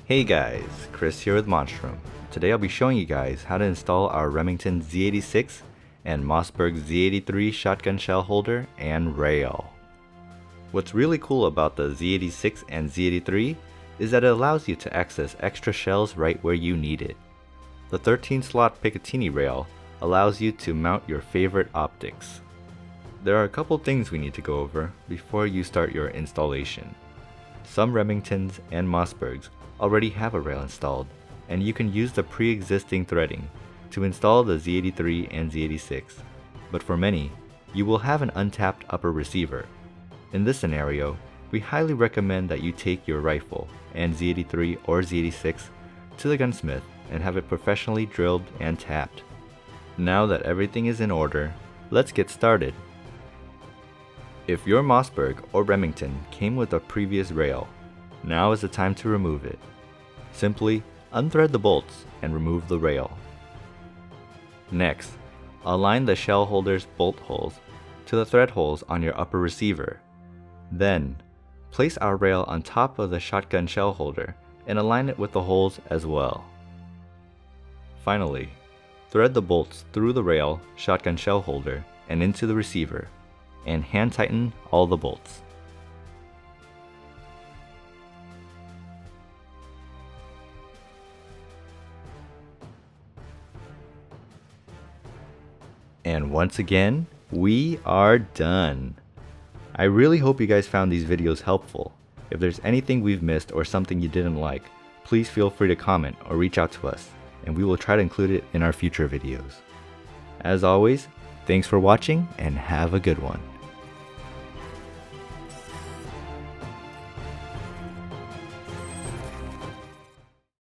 Hey guys, Chris here with Monstrum. Today I'll be showing you guys how to install our Remington Z86 and Mossberg Z83 shotgun shell holder and rail. What's really cool about the Z86 and Z83 is that it allows you to access extra shells right where you need it. The 13-slot Picatinny rail allows you to mount your favorite optics. There are a couple things we need to go over before you start your installation. Some Remingtons and Mossbergs already have a rail installed, and you can use the pre-existing threading to install the Z83 and Z86. But for many, you will have an untapped upper receiver. In this scenario, we highly recommend that you take your rifle and Z83 or Z86 to the gunsmith and have it professionally drilled and tapped. Now that everything is in order, let's get started. If your Mossberg or Remington came with a previous rail, now is the time to remove it. Simply unthread the bolts and remove the rail. Next, align the shell holder's bolt holes to the thread holes on your upper receiver. Then, place our rail on top of the shotgun shell holder and align it with the holes as well. Finally, thread the bolts through the rail, shotgun shell holder, and into the receiver, and hand tighten all the bolts. And once again, we are done. I really hope you guys found these videos helpful. If there's anything we've missed or something you didn't like, please feel free to comment or reach out to us, and we will try to include it in our future videos. As always, thanks for watching and have a good one.